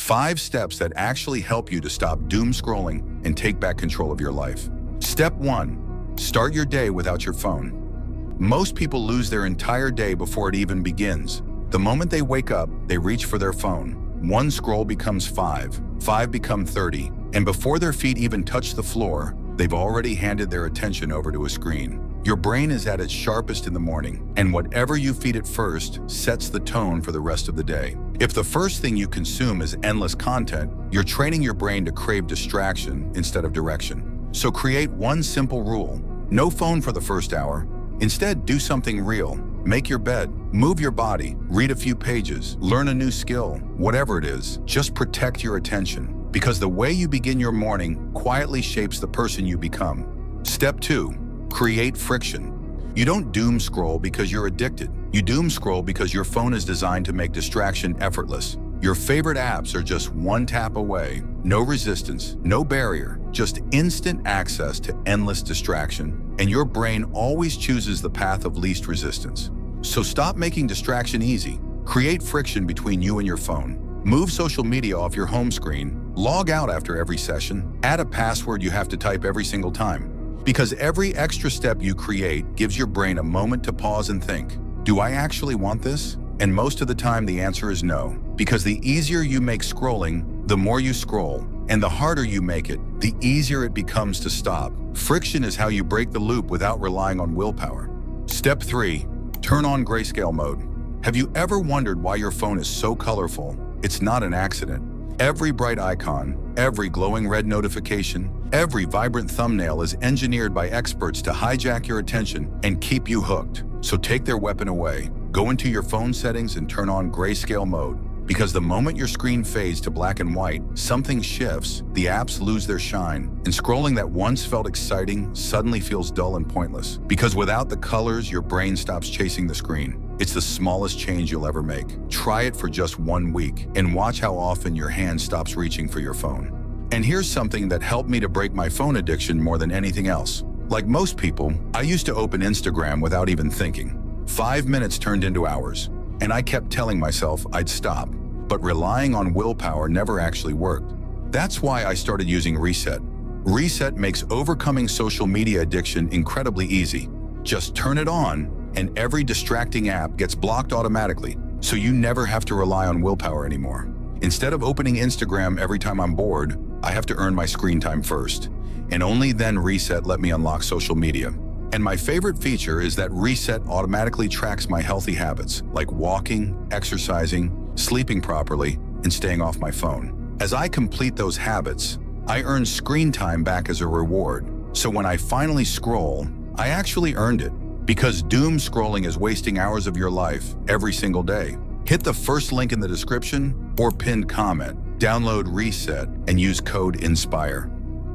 5 steps that actually help you to stop doom scrolling and take back control of your life. Step 1. Start your day without your phone. Most people lose their entire day before it even begins. The moment they wake up, they reach for their phone. One scroll becomes 5, 5 become 30, and before their feet even touch the floor, they've already handed their attention over to a screen. Your brain is at its sharpest in the morning, and whatever you feed it first sets the tone for the rest of the day. If the first thing you consume is endless content, you're training your brain to crave distraction instead of direction. So create one simple rule: no phone for the first hour. Instead, do something real. Make your bed, move your body, read a few pages, learn a new skill, whatever it is. Just protect your attention, because the way you begin your morning quietly shapes the person you become. Step 2. Create friction. You don't doom scroll because you're addicted. You doom scroll because your phone is designed to make distraction effortless. Your favorite apps are just one tap away. No resistance, no barrier, just instant access to endless distraction. And your brain always chooses the path of least resistance. So stop making distraction easy. Create friction between you and your phone. Move social media off your home screen. Log out after every session. Add a password you have to type every single time. Because every extra step you create gives your brain a moment to pause and think, do I actually want this? And most of the time the answer is no. Because the easier you make scrolling, the more you scroll. And the harder you make it, the easier it becomes to stop. Friction is how you break the loop without relying on willpower. Step 3. Turn on grayscale mode. Have you ever wondered why your phone is so colorful? It's not an accident. Every bright icon, every glowing red notification, every vibrant thumbnail is engineered by experts to hijack your attention and keep you hooked. So take their weapon away. Go into your phone settings and turn on grayscale mode. Because the moment your screen fades to black and white, something shifts, the apps lose their shine, and scrolling that once felt exciting suddenly feels dull and pointless. Because without the colors, your brain stops chasing the screen. It's the smallest change you'll ever make. Try it for just 1 week, and watch how often your hand stops reaching for your phone. And here's something that helped me to break my phone addiction more than anything else. Like most people, I used to open Instagram without even thinking. 5 minutes turned into hours. And I kept telling myself I'd stop, but relying on willpower never actually worked. That's why I started using Reset. Reset makes overcoming social media addiction incredibly easy. Just turn it on, and every distracting app gets blocked automatically, so you never have to rely on willpower anymore. Instead of opening Instagram every time I'm bored, I have to earn my screen time first, and only then Reset let me unlock social media. And my favorite feature is that Reset automatically tracks my healthy habits, like walking, exercising, sleeping properly, and staying off my phone. As I complete those habits, I earn screen time back as a reward. So when I finally scroll, I actually earned it. Because doom scrolling is wasting hours of your life every single day. Hit the first link in the description or pinned comment, download Reset, and use code INSPIRE.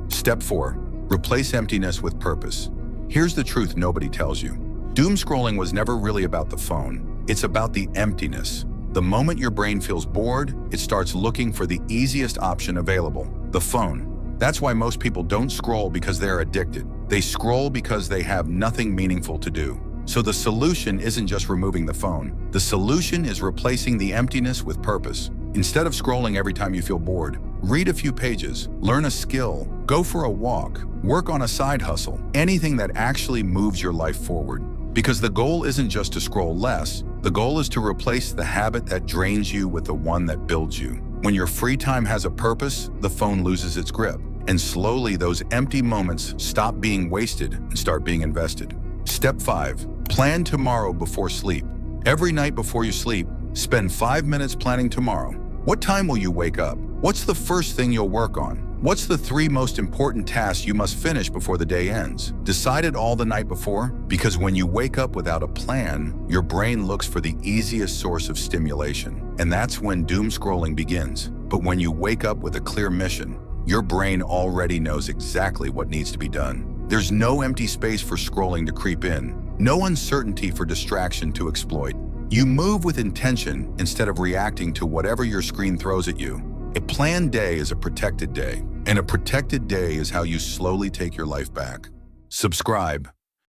Step 4. Replace emptiness with purpose. Here's the truth nobody tells you. Doom scrolling was never really about the phone. It's about the emptiness. The moment your brain feels bored, it starts looking for the easiest option available, the phone. That's why most people don't scroll because they're addicted. They scroll because they have nothing meaningful to do. So the solution isn't just removing the phone. The solution is replacing the emptiness with purpose. Instead of scrolling every time you feel bored, read a few pages, learn a skill, go for a walk, work on a side hustle, anything that actually moves your life forward. Because the goal isn't just to scroll less, the goal is to replace the habit that drains you with the one that builds you. When your free time has a purpose, the phone loses its grip. And slowly those empty moments stop being wasted and start being invested. Step 5. Plan tomorrow before sleep. Every night before you sleep, spend 5 minutes planning tomorrow. What time will you wake up? What's the first thing you'll work on? What's the 3 most important tasks you must finish before the day ends? Decide it all the night before, because when you wake up without a plan, your brain looks for the easiest source of stimulation. And that's when doom scrolling begins. But when you wake up with a clear mission, your brain already knows exactly what needs to be done. There's no empty space for scrolling to creep in, no uncertainty for distraction to exploit. You move with intention instead of reacting to whatever your screen throws at you. A planned day is a protected day, and a protected day is how you slowly take your life back. Subscribe,